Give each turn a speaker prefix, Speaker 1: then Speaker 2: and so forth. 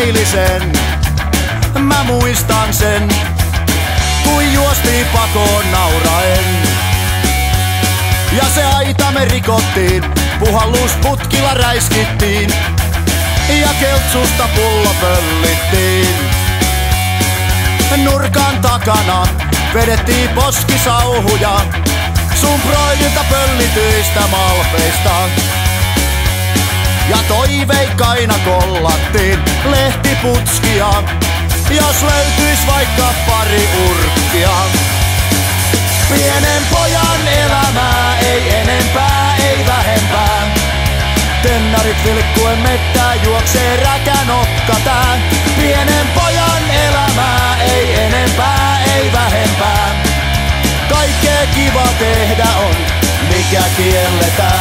Speaker 1: eilisen. Mä muistan sen, kun juostiin pakoon nauraen. Ja se aita me rikottiin, puhallusputkilla räiskittiin. Ja keltsusta pullo pöllittiin. Nurkan takana vedettiin poskisauhuja sun broidilta pöllityistä malpeista. Ja toiveikkaina kollattiin lehtiputskia, jos löytyis vaikka pari urkkia. Pienen pojan elämää, ei enempää, ei vähempää. Tennarit vilkkuen mettää, juoksee räkänokka tää. Pienen pojan elämää, ei enempää, ei vähempää. Kaikkea kiva tehdä on, mikä kielletään.